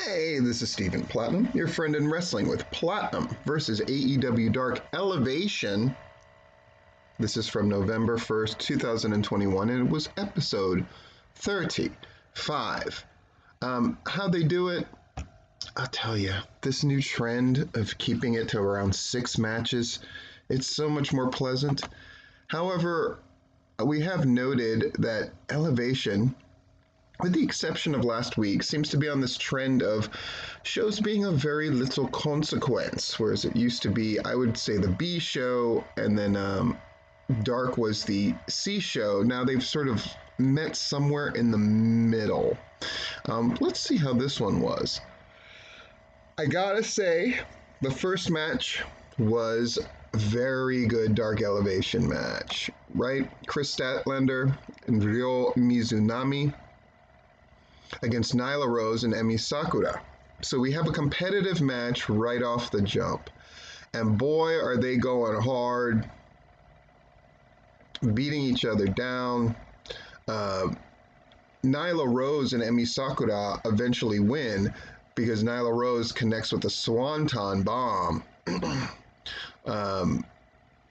Hey, this is Stephen Platinum, your friend in wrestling with Platinum versus AEW Dark Elevation. This is from November 1st, 2021, and it was episode 35. How they do it, I'll tell you, this new trend of keeping it to around 6 matches, it's so much more pleasant. However, we have noted that Elevation, with the exception of last week, seems to be on this trend of shows being of very little consequence, whereas it used to be, I would say, the B show, and then Dark was the C show. Now they've sort of met somewhere in the middle. Let's see how this one was. I gotta say, the first match was very good Dark Elevation match, right? Chris Statlander and Ryo Mizunami against Nyla Rose and Emi Sakura. So we have a competitive match right off the jump. And boy, are they going hard, beating each other down. Nyla Rose and Emi Sakura eventually win because Nyla Rose connects with a Swanton Bomb.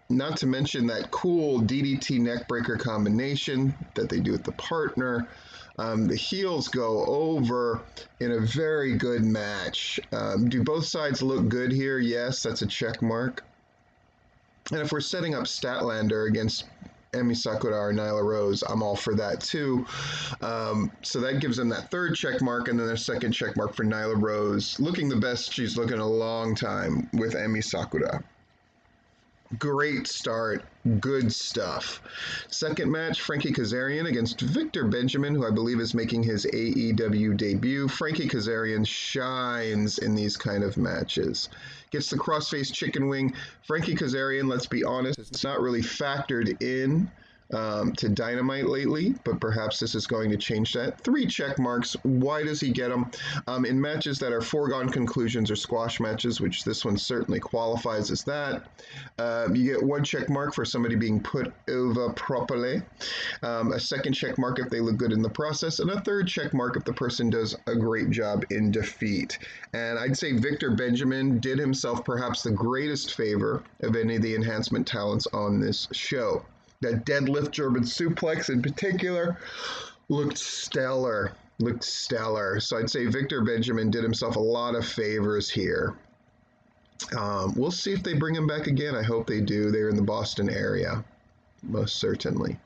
Not to mention that cool DDT neckbreaker combination that they do with the partner. The heels go over in a very good match. Do both sides look good here? Yes, that's a check mark. And if we're setting up Statlander against Emi Sakura or Nyla Rose, I'm all for that too. So that gives them that third check mark, and then their second check mark for Nyla Rose, looking the best she's looking in a long time with Emi Sakura. Great start, good stuff. Second match, Frankie Kazarian against Victor Benjamin, who I believe is making his AEW debut. Frankie Kazarian shines in these kind of matches. Gets the crossface chicken wing. Frankie Kazarian, let's be honest, it's not really factored in to Dynamite lately, but perhaps this is going to change that. 3 check marks. Why does he get them? In matches that are foregone conclusions or squash matches, which this one certainly qualifies as that. You get 1 check mark for somebody being put over properly, a second check mark if they look good in the process, and a third check mark if the person does a great job in defeat. And I'd say Victor Benjamin did himself perhaps the greatest favor of any of the enhancement talents on this show. That deadlift German suplex in particular looked stellar. So I'd say Victor Benjamin did himself a lot of favors here. We'll see if they bring him back again. I hope they do. They're in the Boston area. Most certainly.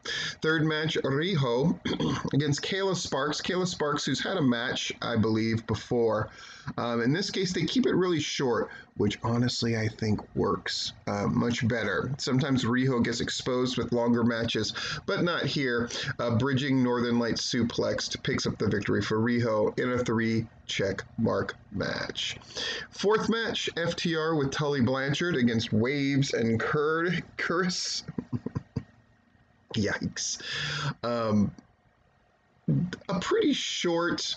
Third match, Riho against Kayla Sparks. Kayla Sparks, who's had a match, I believe, before. In this case, they keep it really short, which honestly I think works much better. Sometimes Riho gets exposed with longer matches, but not here. Bridging Northern Lights suplex picks up the victory for Riho in a 3 check mark match. Fourth match, FTR with Tully Blanchard against Waves and Curse. Yikes. A pretty short,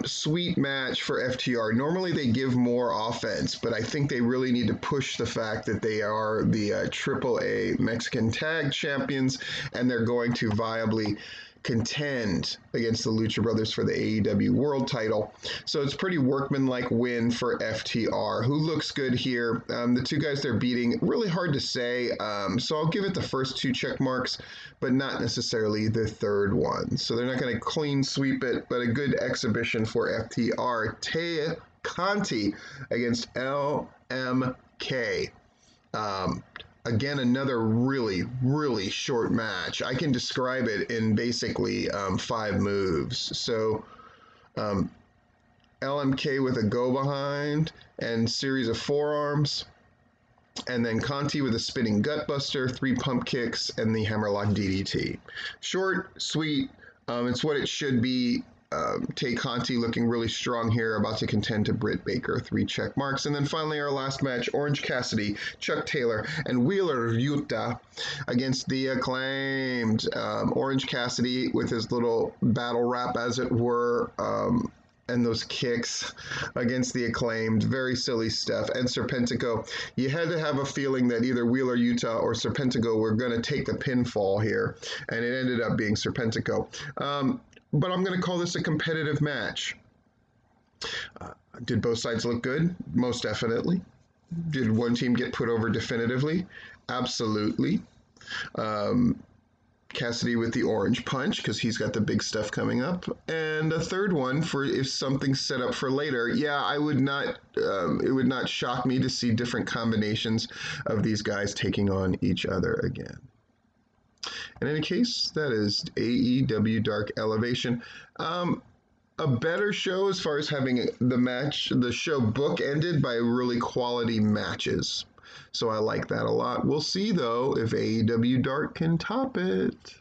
sweet match for FTR. Normally they give more offense, but I think they really need to push the fact that they are the AAA Mexican Tag Champions, and they're going to viably contend against the Lucha Brothers for the AEW World Title. So it's pretty workmanlike win for FTR, who looks good here. The 2 guys they're beating, really hard to say. So I'll give it the first 2 check marks, but not necessarily the third one. So they're not going to clean sweep it, but a good exhibition for FTR. Tay Conti against LMK. Again, another really, really short match. I can describe it in basically 5 moves. So LMK with a go behind and series of forearms. And then Conti with a spinning gutbuster, 3 pump kicks, and the hammerlock DDT. Short, sweet. It's what it should be. Tay Conti looking really strong here, about to contend to Britt Baker, 3 check marks. And then finally our last match, Orange Cassidy, Chuck Taylor, and Wheeler Yuta against the Acclaimed. Orange Cassidy with his little battle rap, as it were, and those kicks against the Acclaimed. Very silly stuff. And Serpentico, you had to have a feeling that either Wheeler Yuta or Serpentico were going to take the pinfall here, and it ended up being Serpentico. But I'm going to call this a competitive match. Uh, did both sides look good? Most definitely. Did one team get put over definitively? Absolutely. Um, Cassidy with the orange punch because he's got the big stuff coming up, and a third one for if something's set up for later. Yeah, I would not. It would not shock me to see different combinations of these guys taking on each other again. In any case, that is AEW Dark Elevation. A better show as far as having the show book ended by really quality matches. So I like that a lot. We'll see though if AEW Dark can top it.